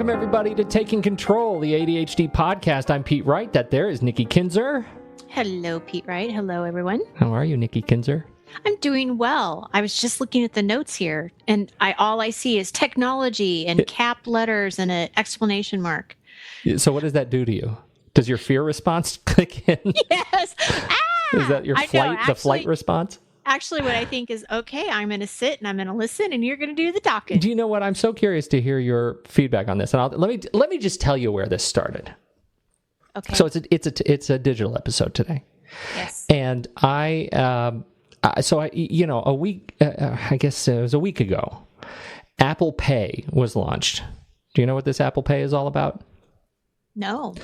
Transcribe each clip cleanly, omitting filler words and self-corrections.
Welcome, everybody, to Taking Control, the ADHD podcast. I'm Pete Wright. That there is Nikki Kinzer. Hello, Pete Wright. Hello, everyone. How are you, Nikki Kinzer? I'm doing well. I was just looking at the notes here, and all I see is technology and cap letters and an exclamation mark. So what does that do to you? Does your fear response click in? Yes. Is that your flight response? Actually, what I think is, okay, I'm going to sit and I'm going to listen, and you're going to do the talking. Do you know what? I'm so curious to hear your feedback on this, and let me just tell you where this started. Okay. So it's a digital episode today. Yes. And I guess it was a week ago, Apple Pay was launched. Do you know what this Apple Pay is all about? No.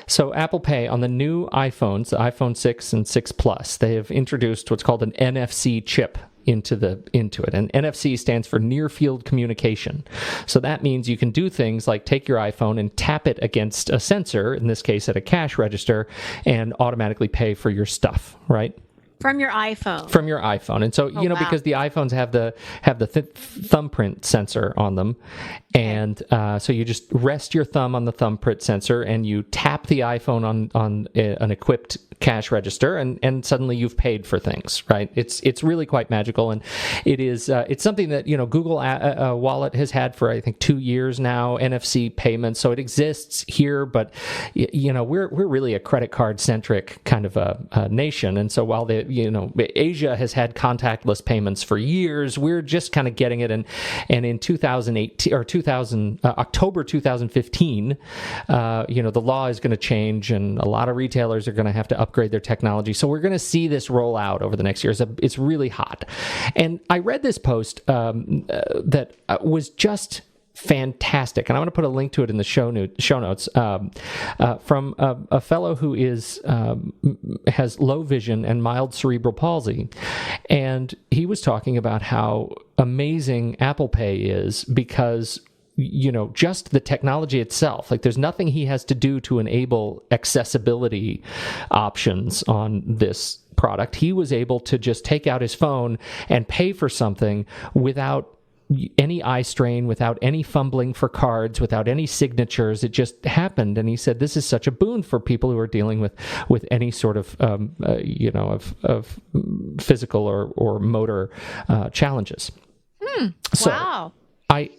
So Apple Pay on the new iPhones, the iPhone 6 and 6 Plus, they have introduced what's called an NFC chip into it. And NFC stands for near field communication. So that means you can do things like take your iPhone and tap it against a sensor, in this case at a cash register, and automatically pay for your stuff, right? From your iPhone. From your iPhone. And so, wow. Because the iPhones have the thumbprint sensor on them. And so you just rest your thumb on the thumbprint sensor and you tap the iPhone on an equipped cash register, and suddenly you've paid for things, right? It's really quite magical. And it's something that, Google Wallet has had for, I think, 2 years now, NFC payments. So it exists here, but, we're really a credit card centric kind of a nation. And so while Asia has had contactless payments for years, we're just kind of getting it. And in 2018 or October 2015, the law is going to change, and a lot of retailers are going to have to upgrade their technology. So we're going to see this roll out over the next years. It's really hot. And I read this post that was just fantastic, and I'm going to put a link to it in the show notes from a fellow who has low vision and mild cerebral palsy, and he was talking about how amazing Apple Pay is because just the technology itself, like there's nothing he has to do to enable accessibility options on this product. He was able to just take out his phone and pay for something without any eye strain, without any fumbling for cards, without any signatures. It just happened. And he said, this is such a boon for people who are dealing with any sort of, of physical or motor challenges. Wow.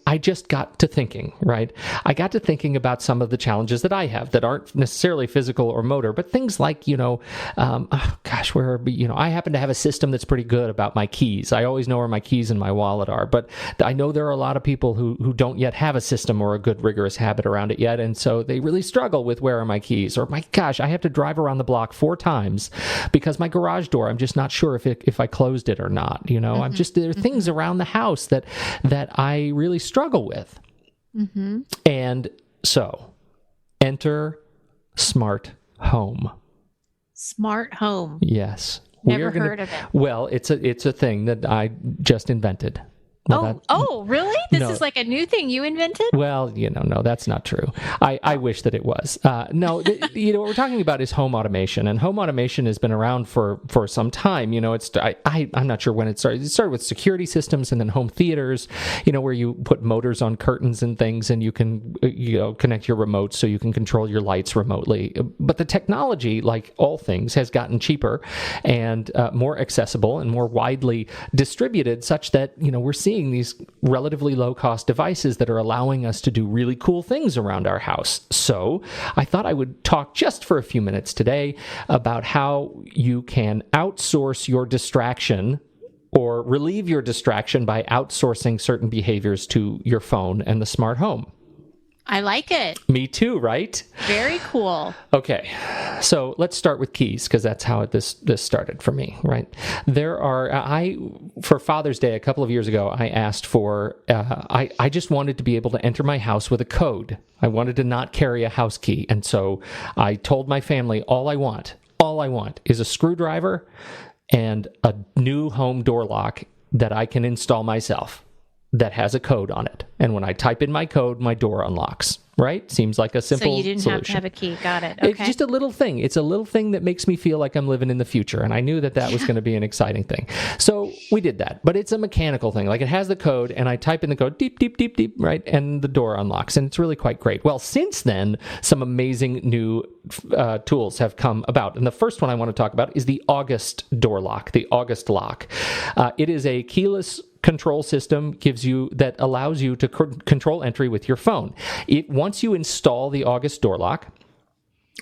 I just got to thinking, right? I got to thinking about some of the challenges that I have that aren't necessarily physical or motor, but things like, I happen to have a system that's pretty good about my keys. I always know where my keys in my wallet are, but I know there are a lot of people who don't yet have a system or a good rigorous habit around it yet, and so they really struggle with where are my keys, or my gosh, I have to drive around the block 4 times because my garage door, I'm just not sure if I closed it or not. Mm-hmm. There are things around the house that I really struggle with. Mm-hmm. And so enter smart home. Smart home. Yes. Never heard of it. Well, it's a thing that I just invented. Really? This is like a new thing you invented? Well, no, that's not true. I wish that it was. What we're talking about is home automation, and home automation has been around for some time. I'm not sure when it started. It started with security systems and then home theaters, where you put motors on curtains and things, and you can, connect your remote so you can control your lights remotely. But the technology, like all things, has gotten cheaper and more accessible and more widely distributed, such that, we're seeing these relatively low-cost devices that are allowing us to do really cool things around our house. So I thought I would talk just for a few minutes today about how you can outsource your distraction or relieve your distraction by outsourcing certain behaviors to your phone and the smart home. I like it. Me too, right? Very cool. Okay, so let's start with keys, because that's how this started for me, right? For Father's Day a couple of years ago, I asked for, I just wanted to be able to enter my house with a code. I wanted to not carry a house key, and so I told my family, all I want is a screwdriver and a new home door lock that I can install myself, that has a code on it. And when I type in my code, my door unlocks. right? Seems like a simple So you didn't solution. have to have a key. Got it. Okay. It's just a little thing. It's a little thing that makes me feel like I'm living in the future. And I knew that was going to be an exciting thing. So we did that. But it's a mechanical thing. Like, it has the code, and I type in the code, deep, deep, deep, deep, right? And the door unlocks. And it's really quite great. Well, since then, some amazing new tools have come about. And the first one I want to talk about is the August door lock, the August lock. It is a keyless control system that allows you to control entry with your phone. Once you install the August door lock,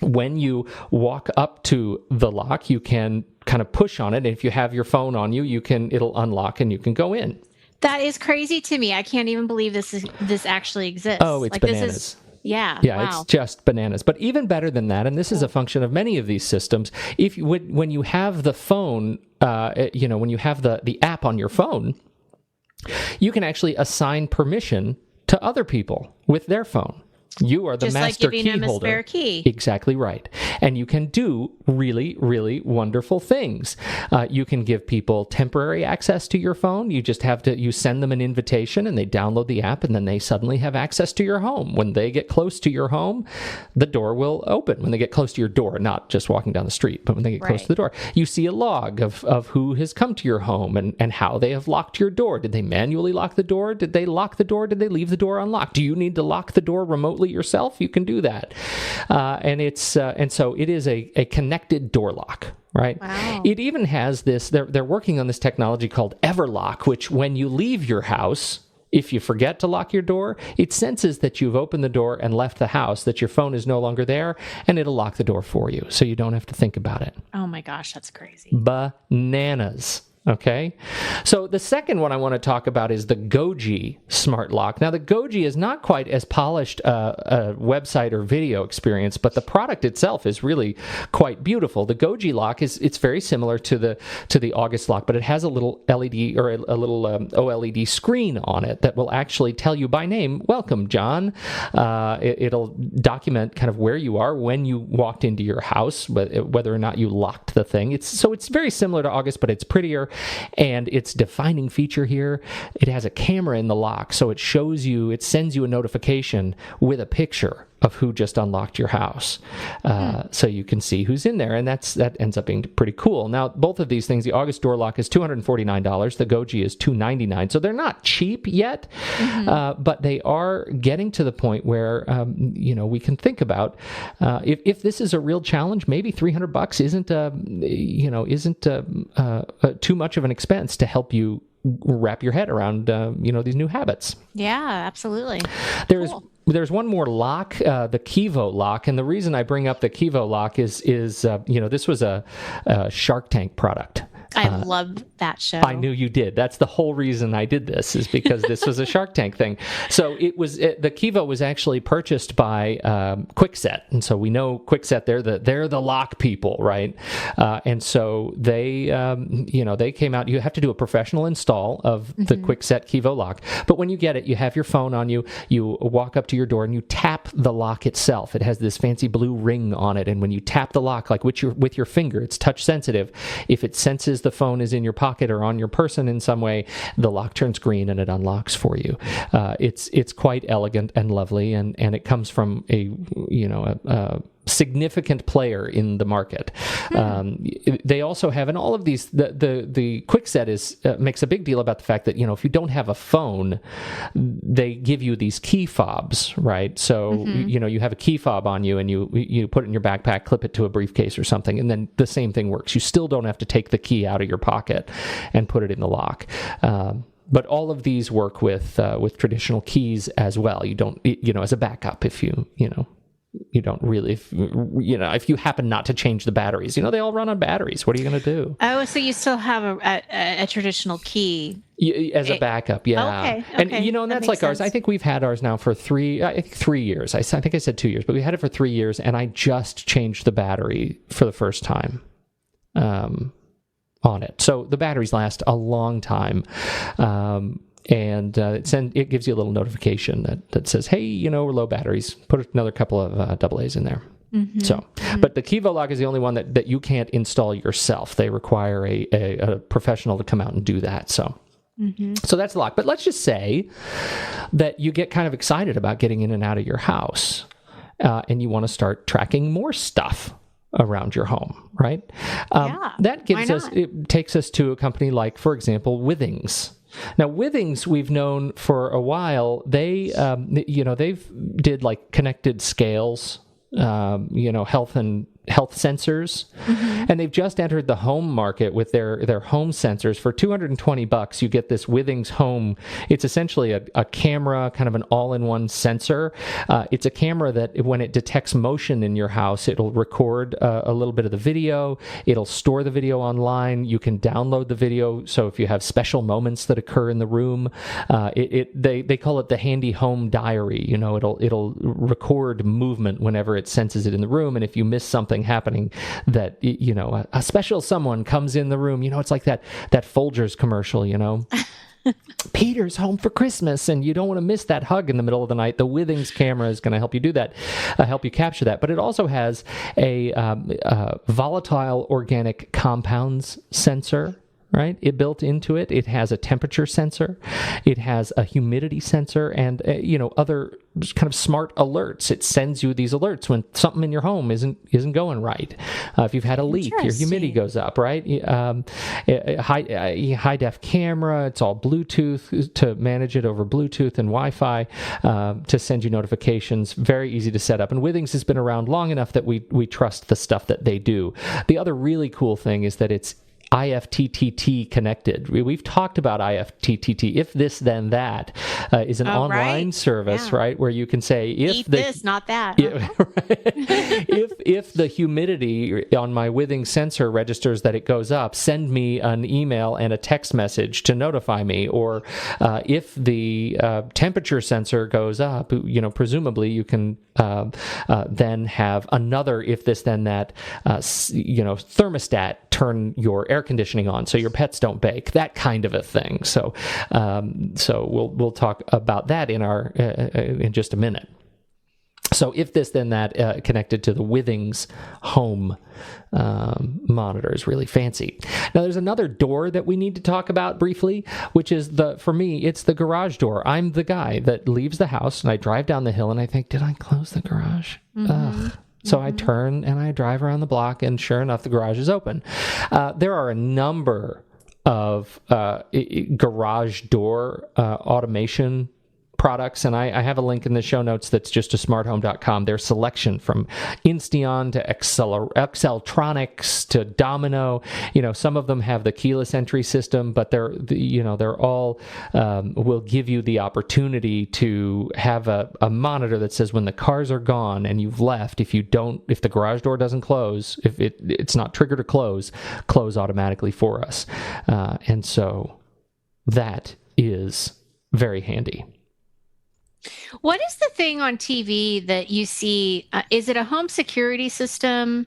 when you walk up to the lock, you can kind of push on it. And if you have your phone on you, it'll unlock and you can go in. That is crazy to me. I can't even believe this actually exists. Oh, it's bananas. Yeah. Yeah, wow. It's just bananas. But even better than that, and this is a function of many of these systems, when you have the phone, when you have the app on your phone, you can actually assign permission to other people with their phone. You are the just master like giving key them holder. A spare key. Exactly right. And you can do really, really wonderful things. You can give people temporary access to your phone. You send them an invitation and they download the app, and then they suddenly have access to your home. When they get close to your home, the door will open. When they get close to your door, not just walking down the street, but when they get close to the door, you see a log of who has come to your home and how they have locked your door. Did they manually lock the door? Did they lock the door? Did they leave the door unlocked? Do you need to lock the door remotely yourself? You can do that. And so it is a connected door lock, right? Wow. It even has this, they're working on this technology called Everlock, which when you leave your house, if you forget to lock your door, it senses that you've opened the door and left the house, that your phone is no longer there, and it'll lock the door for you, so you don't have to think about it. Oh my gosh, that's crazy. Bananas. Okay, so the second one I want to talk about is the Goji smart lock. Now, the Goji is not quite as polished a website or video experience, but the product itself is really quite beautiful. The Goji lock it's very similar to the August lock, but it has a little LED or a little OLED screen on it that will actually tell you by name, "Welcome, John." It'll document kind of where you are when you walked into your house, whether or not you locked the thing. It's very similar to August, but it's prettier. And its defining feature here, it has a camera in the lock, so it sends you a notification with a picture of who just unlocked your house, so you can see who's in there, and that ends up being pretty cool. Now, both of these things, the August door lock is $249, the Goji is $299, so they're not cheap yet, but they are getting to the point where we can think about if this is a real challenge, maybe $300 isn't too much of an expense to help you wrap your head around these new habits. Yeah, absolutely. There's one more lock, the Kivo lock, and the reason I bring up the Kivo lock is this was a Shark Tank product. I love that show. I knew you did. That's the whole reason I did this, is because this was a Shark Tank thing. So the Kivo was actually purchased by Kwikset, and so we know Kwikset. They're the lock people, right? And so they came out. You have to do a professional install of the Kwikset Kivo lock, but when you get it, you have your phone on you. You walk up to your door and you tap the lock itself. It has this fancy blue ring on it, and when you tap the lock, like with your finger, it's touch sensitive. If it senses the phone is in your pocket or on your person in some way, the lock turns green and it unlocks for you. It's quite elegant and lovely, and it comes from a significant player in the market. They also have, in all of these, the Kwikset makes a big deal about the fact that if you don't have a phone, they give you these key fobs, right? So you have a key fob on you, and you put it in your backpack, clip it to a briefcase or something, and then the same thing works. You still don't have to take the key out of your pocket and put it in the lock. But all of these work with traditional keys as well. You don't, as a backup, if you don't really, if you happen not to change the batteries, they all run on batteries. What are you going to do? Oh, so you still have a traditional key as a backup, yeah. Okay. And that's like ours. I think we've had ours now for 3 years. I think I said 2 years, but we had it for 3 years, and I just changed the battery for the first time on it. So the batteries last a long time. And it gives you a little notification that says, hey, we're low batteries. Put another couple of AA's in there. But the Kivo lock is the only one that you can't install yourself. They require a professional to come out and do that. So So that's a lot. But let's just say that you get kind of excited about getting in and out of your house, and you want to start tracking more stuff around your home, right? That gives us, it takes us to a company like, for example, Withings. Now, Withings, we've known for a while. They've did like connected scales, health sensors, and they've just entered the home market with their home sensors. For $220, you get this Withings Home. It's essentially a camera, kind of an all-in-one sensor. It's a camera that when it detects motion in your house, it'll record a little bit of the video. It'll store the video online. You can download the video. So if you have special moments that occur in the room, they call it the handy home diary. It'll record movement whenever it senses it in the room, and if you miss something happening that a special someone comes in the room, it's like that Folgers commercial, Peter's home for Christmas, and you don't want to miss that hug in the middle of the night. The Withings camera is going to help you do that, help you capture that. But it also has a volatile organic compounds sensor. Right? It built into it. It has a temperature sensor. It has a humidity sensor, and other kind of smart alerts. It sends you these alerts when something in your home isn't going right. If you've had a leak, your humidity goes up. Right? High def camera. It's all Bluetooth to manage it over Bluetooth and Wi-Fi to send you notifications. Very easy to set up. And Withings has been around long enough that we trust the stuff that they do. The other really cool thing is that it's IFTTT connected. We've talked about IFTTT. If this, then that is an online service, right? Where you can say, if this, not that. If the humidity on my Withings sensor registers that it goes up, send me an email and a text message to notify me. Or if the temperature sensor goes up, presumably you can then have another if this, then that, thermostat turn your air conditioning on so your pets don't bake, that kind of a thing. So we'll talk about that in just a minute. So if this, then that, connected to the Withings Home monitor is really fancy. Now, there's another door that we need to talk about briefly, which is for me, it's the garage door. I'm the guy that leaves the house and I drive down the hill and I think, did I close the garage? Ugh. So I turn and I drive around the block, and sure enough, the garage is open. There are a number of garage door automation products, and I have a link in the show notes that's just to smarthome.com. Their selection from Insteon to Exceltronics to Domino. Some of them have the keyless entry system, but they're all will give you the opportunity to have a monitor that says when the cars are gone and you've left, if the garage door doesn't close, if it's not triggered to close automatically for us. And so that is very handy. What is the thing on TV that you see? Is it a home security system?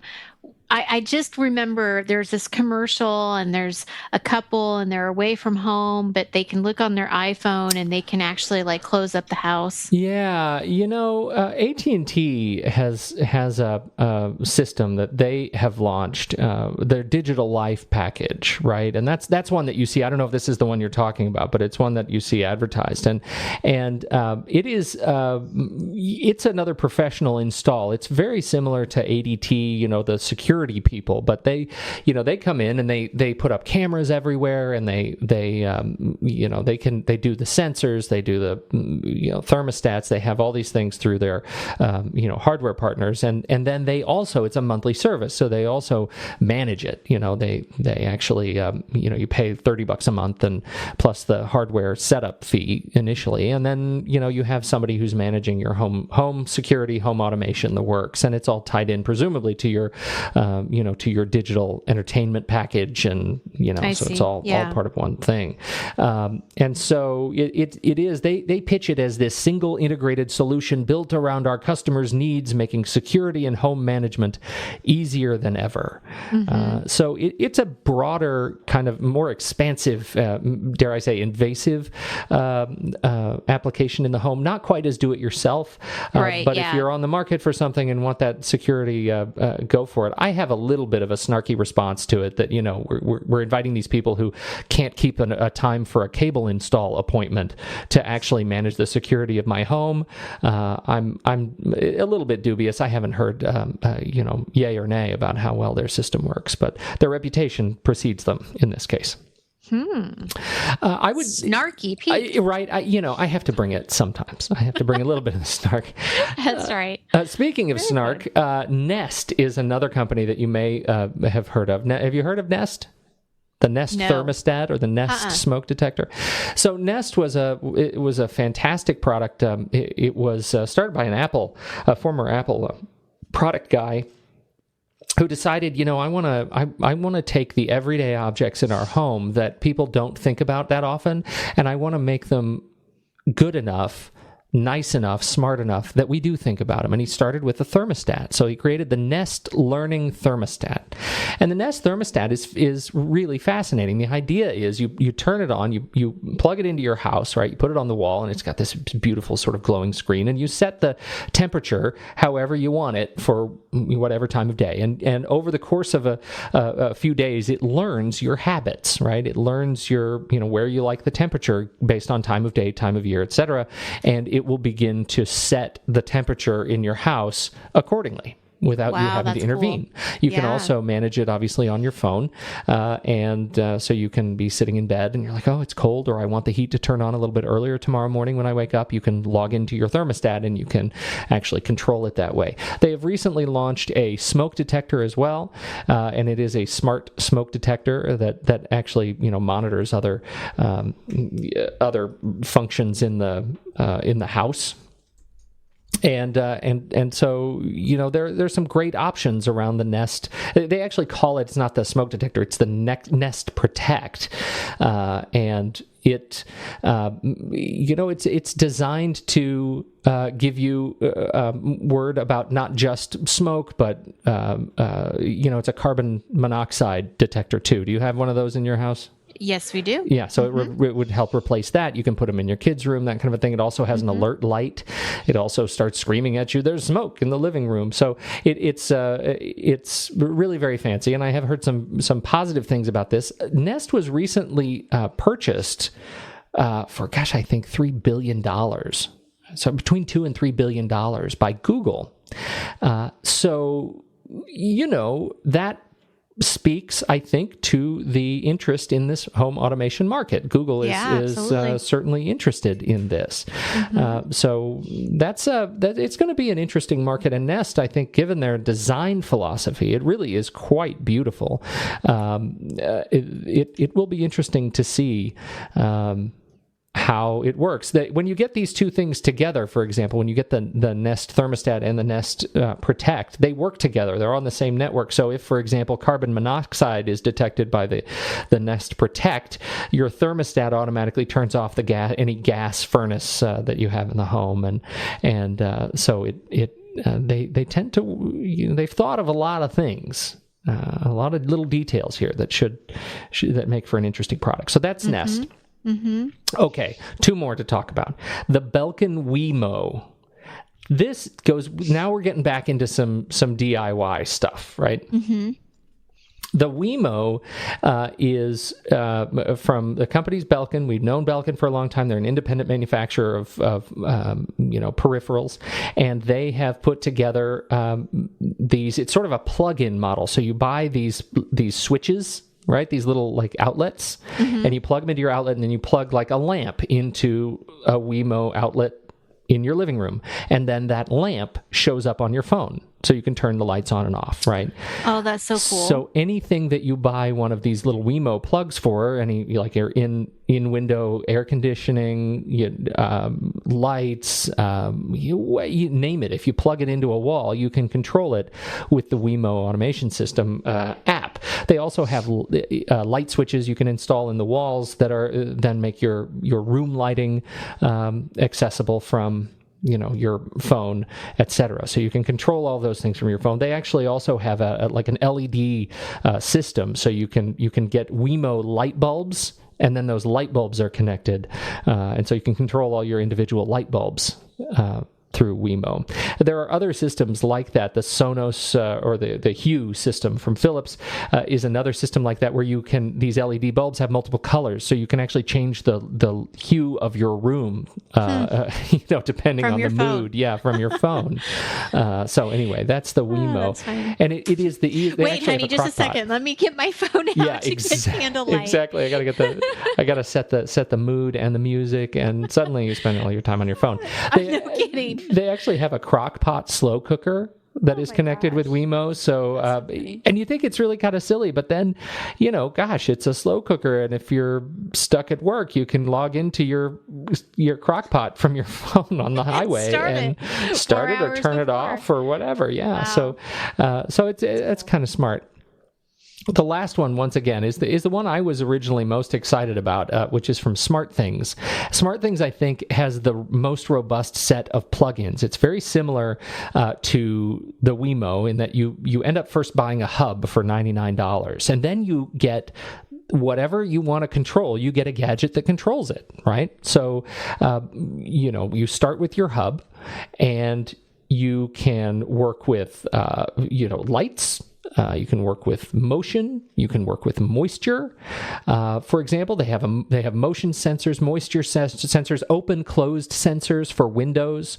I just remember there's this commercial and there's a couple and they're away from home, but they can look on their iPhone and they can actually close up the house. Yeah. AT&T has a system that they have launched, their Digital Life package, right? And that's one that you see. I don't know if this is the one you're talking about, but it's one that you see advertised. And it is, it's another professional install. It's very similar to ADT, the security people, but they come in and they put up cameras everywhere, and they do the sensors, they do the thermostats, they have all these things through their hardware partners, and then they also, it's a monthly service, so they also manage it. They actually you pay $30 a month and plus the hardware setup fee initially, and then you have somebody who's managing your home security, home automation, the works, and it's all tied in presumably to your to your digital entertainment package, and so it's all part of one thing. And so it is. They pitch it as this single integrated solution built around our customers' needs, making security and home management easier than ever. So it's a broader, kind of more expansive, dare I say, invasive application in the home. Not quite as do-it-yourself, but if you're on the market for something and want that security, go for it. I have a little bit of a snarky response to it that, we're inviting these people who can't keep a time for a cable install appointment to actually manage the security of my home. I'm a little bit dubious. I haven't heard, yay or nay about how well their system works, but their reputation precedes them in this case. I would snarky Pete. I have to bring it sometimes. I have to bring a little bit of the snark. That's right. Speaking of snark, Nest is another company that you may have heard of. Have you heard of Nest? The Nest thermostat or the Nest smoke detector. So Nest was a fantastic product. It was started by a former Apple product guy, who decided, I want to take the everyday objects in our home that people don't think about that often, and I want to make them good enough, nice enough, smart enough that we do think about them. And he started with the thermostat. So he created the Nest Learning Thermostat. And the Nest thermostat is really fascinating. The idea is you turn it on, you plug it into your house, right? You put it on the wall, and it's got this beautiful sort of glowing screen, and you set the temperature however you want it for whatever time of day. And over the course of a few days, it learns your habits, right? It learns your, where you like the temperature based on time of day, time of year, etc. And it will begin to set the temperature in your house accordingly without you having to intervene. Cool. You can also manage it, obviously, on your phone. So you can be sitting in bed and you're like, oh, it's cold, or I want the heat to turn on a little bit earlier tomorrow morning when I wake up. You can log into your thermostat and you can actually control it that way. They have recently launched a smoke detector as well, and it is a smart smoke detector that actually monitors other functions in the house. And so there's some great options around the Nest. They actually call it, it's not the smoke detector, it's the Nest Protect, and it it's designed to give you word about not just smoke, but it's a carbon monoxide detector too. Do you have one of those in your house? Yes, we do. Yeah, so it would help replace that. You can put them in your kids' room, that kind of a thing. It also has an alert light. It also starts screaming at you, there's smoke in the living room. So it's really very fancy, and I have heard some positive things about this. Nest was recently purchased for, I think $3 billion. So between $2 and $3 billion by Google. So that speaks, I think, to the interest in this home automation market. Google is certainly interested in this. So that's it's going to be an interesting market. And Nest, I think, given their design philosophy, it really is quite beautiful. It will be interesting to see how it works. That when you get these two things together, for example, when you get the Nest thermostat and the Nest Protect, they work together. They're on the same network. So if, for example, carbon monoxide is detected by the Nest Protect, your thermostat automatically turns off any gas furnace that you have in the home, and so they tend to they've thought of a lot of things. A lot of little details here that make for an interesting product. So that's Nest. Okay, two more to talk about. The Belkin Wemo. This goes, now we're getting back into some DIY stuff, right? The Wemo is from the company's Belkin. We've known Belkin for a long time. They're an independent manufacturer of peripherals, and they have put together these. It's sort of a plug-in model. So you buy these switches, right? These little outlets, and you plug them into your outlet, and then you plug a lamp into a Wemo outlet in your living room, and then that lamp shows up on your phone, so you can turn the lights on and off, right? Oh, that's so cool. So anything that you buy one of these little Wemo plugs for, your in-window air conditioning, lights, you name it. If you plug it into a wall, you can control it with the Wemo automation system app. They also have light switches you can install in the walls that are then make your room lighting accessible from your phone, etc. So you can control all those things from your phone. They actually also have an LED system, so you can get Wemo light bulbs, and then those light bulbs are connected, and so you can control all your individual light bulbs through Wemo. There are other systems like that. The Sonos or the Hue system from Philips is another system like that, where these LED bulbs have multiple colors, so you can actually change the hue of your room, depending From on your the phone. mood. Yeah, from your phone. So anyway, that's the Wemo, and it is the easy. Wait, honey, just a second. Let me get my phone out to get candlelight. Exactly. I gotta set the mood and the music, and suddenly you spend all your time on your phone. No kidding. They actually have a crock pot slow cooker that is connected with Wemo. So, and you think it's really kind of silly, but then, it's a slow cooker. And if you're stuck at work, you can log into your crock pot from your phone on the highway and start it or turn it off or whatever. Yeah. Wow. So it's kind of smart. The last one, once again, is the one I was originally most excited about, which is from SmartThings. SmartThings, I think, has the most robust set of plugins. It's very similar to the Wemo in that you end up first buying a hub for $99, and then you get whatever you want to control. You get a gadget that controls it, right? So, you start with your hub, and you can work with, lights. You can work with motion. You can work with moisture. For example, they have motion sensors, moisture sensors, open closed sensors for windows.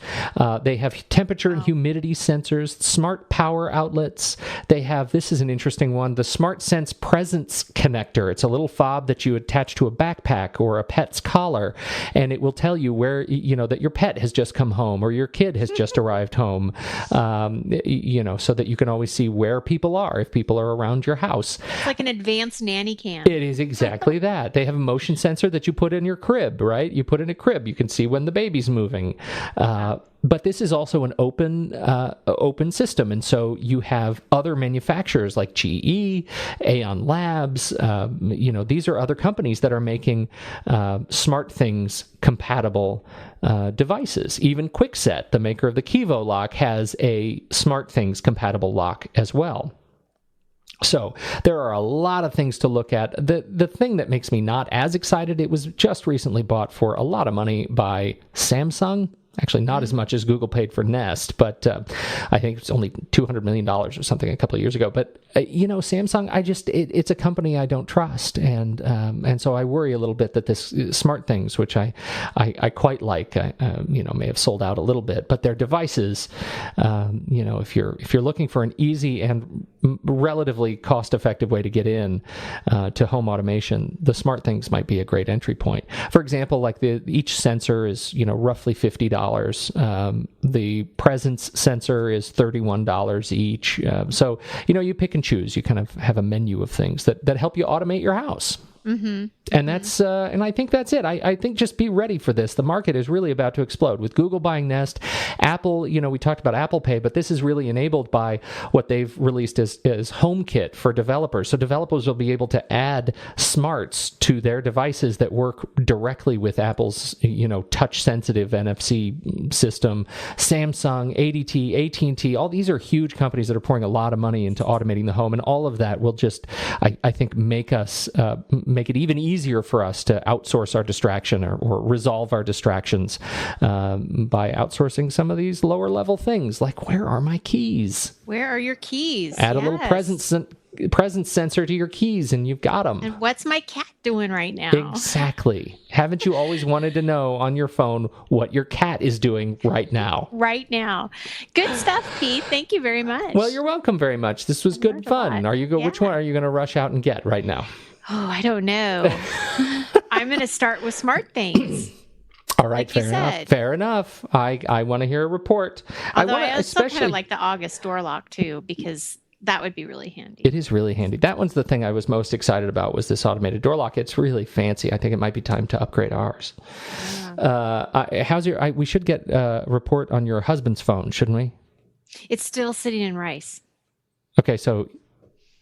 They have temperature and humidity sensors, smart power outlets. They have, this is an interesting one, the Smart Sense Presence connector. It's a little fob that you attach to a backpack or a pet's collar, and it will tell you where that your pet has just come home or your kid has just arrived home. So that you can always see where people are if people are around your house. It's like an advanced nanny cam. It is exactly that. They have a motion sensor that you put in your crib, right? You put in a crib, you can see when the baby's moving. But this is also an open system, and so you have other manufacturers like GE, Aeon Labs. These are other companies that are making SmartThings compatible devices. Even Kwikset, the maker of the Kivo lock, has a SmartThings compatible lock as well. So there are a lot of things to look at. The thing that makes me not as excited, it was just recently bought for a lot of money by Samsung. Actually, not as much as Google paid for Nest, but I think it's only $200 million or something a couple of years ago. But, Samsung, it's a company I don't trust. And so I worry a little bit that this SmartThings, which I quite like, may have sold out a little bit. But their devices, if you're looking for an easy and relatively cost-effective way to get in to home automation, the SmartThings might be a great entry point. For example, like each sensor is, roughly $50. The presence sensor is $31 each. So, you pick and choose. You kind of have a menu of things that help you automate your house. Mm-hmm. And that's and I think that's it. I think just be ready for this. The market is really about to explode with Google buying Nest. Apple, we talked about Apple Pay, but this is really enabled by what they've released as HomeKit for developers. So developers will be able to add smarts to their devices that work directly with Apple's touch-sensitive NFC system. Samsung, ADT, AT&T, all these are huge companies that are pouring a lot of money into automating the home, and all of that will just, I think, make it even easier for us to outsource our distraction or resolve our distractions by outsourcing some of these lower level things, like where are my keys? Where are your keys? Add a little presence sensor to your keys and you've got them. And what's my cat doing right now? Exactly. Haven't you always wanted to know on your phone what your cat is doing right now? Right now. Good stuff, Pete. Thank you very much. Well, you're welcome very much. This was good fun. Which one are you going to rush out and get right now? Oh, I don't know. I'm going to start with SmartThings. All right, fair enough. I want to hear a report. Although I also kind of like the August door lock too, because that would be really handy. It is really handy. That one's the thing I was most excited about, was this automated door lock. It's really fancy. I think it might be time to upgrade ours. Yeah. We should get a report on your husband's phone, shouldn't we? It's still sitting in rice. Okay, so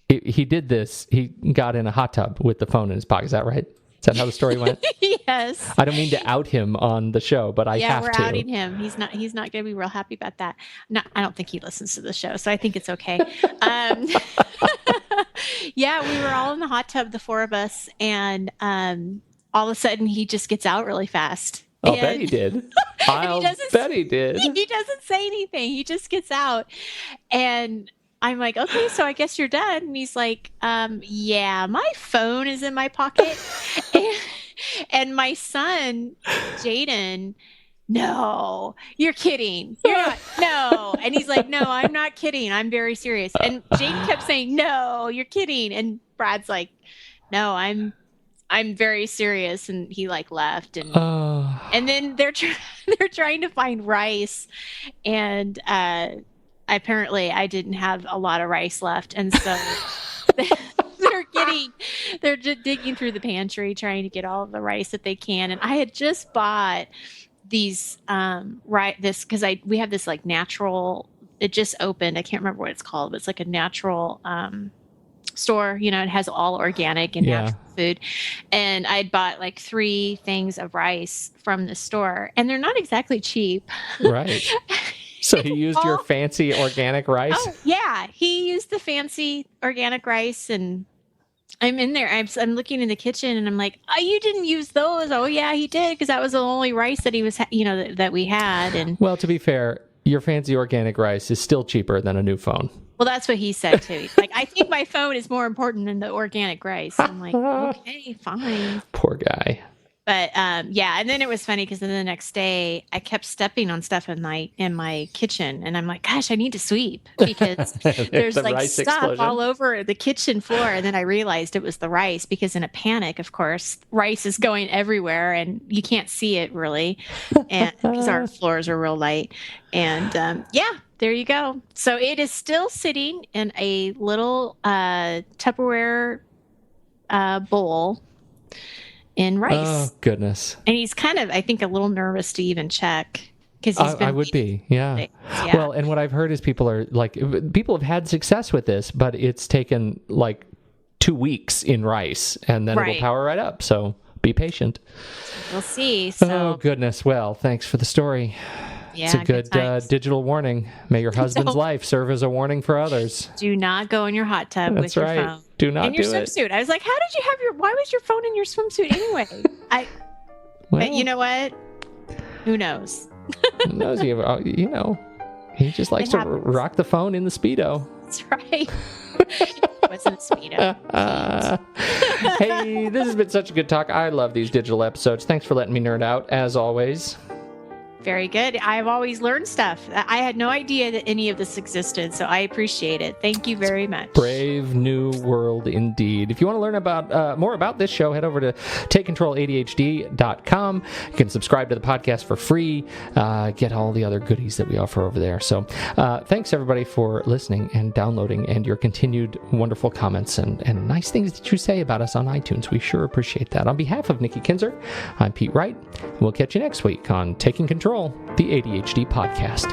he did this. He got in a hot tub with the phone in his pocket. Is that right? Is that how the story went? Yes. I don't mean to out him on the show, but I have to. Yeah, we're outing him. He's not going to be real happy about that. No, I don't think he listens to the show, so I think it's okay. Yeah, we were all in the hot tub, the four of us, and all of a sudden he just gets out really fast. I'll bet he did. I'll bet he did. He doesn't say anything. He just gets out. And I'm like, okay, so I guess you're done. And he's like, yeah, my phone is in my pocket. and my son, Jaden, no, you're kidding. You're not. No. And he's like, no, I'm not kidding. I'm very serious. And Jaden kept saying, no, you're kidding. And Brad's like, no, I'm very serious. And he like left. And then they're trying to find rice. And apparently I didn't have a lot of rice left. And so they're just digging through the pantry, trying to get all of the rice that they can. And I had just bought these because we have this like natural, it just opened, I can't remember what it's called, but it's like a natural store, it has all organic and natural food. And I'd bought like 3 things of rice from the store, and they're not exactly cheap. Right. So he used your fancy organic rice? Oh, yeah. He used the fancy organic rice, and I'm in there. I'm looking in the kitchen, and I'm like, oh, you didn't use those. Oh, yeah, he did, because that was the only rice that he was, that we had. And well, to be fair, your fancy organic rice is still cheaper than a new phone. Well, that's what he said too. He's like, I think my phone is more important than the organic rice. I'm like, okay, fine. Poor guy. But yeah, and then it was funny because then the next day I kept stepping on stuff in my kitchen, and I'm like, gosh, I need to sweep because there's like stuff explosion all over the kitchen floor. And then I realized it was the rice, because in a panic, of course, rice is going everywhere and you can't see it really, and because our floors are real light. And yeah, there you go. So it is still sitting in a little Tupperware bowl in rice. Oh, goodness. And he's kind of, I think, a little nervous to even check, because he's been... I would be, yeah. Well, and what I've heard is people have had success with this, but it's taken like 2 weeks in rice, and then it'll power right up. So be patient. We'll see. So... Oh, goodness. Well, thanks for the story. Yeah, it's a good digital warning. May your husband's life serve as a warning for others. Do not go in your hot tub with your phone. Do not do it. And your swimsuit. I was like, how did you have why was your phone in your swimsuit anyway? But you know what? Who knows? Who knows? He just likes to rock the phone in the Speedo. That's right. It wasn't a Speedo. Hey, this has been such a good talk. I love these digital episodes. Thanks for letting me nerd out, as always. Very good. I've always learned stuff. I had no idea that any of this existed, so I appreciate it. Thank you very much. Brave new world indeed. If you want to learn about more about this show, head over to takecontroladhd.com. You can subscribe to the podcast for free. Get all the other goodies that we offer over there. So thanks, everybody, for listening and downloading, and your continued wonderful comments and nice things that you say about us on iTunes. We sure appreciate that. On behalf of Nikki Kinzer, I'm Pete Wright. We'll catch you next week on Taking Control, the ADHD podcast.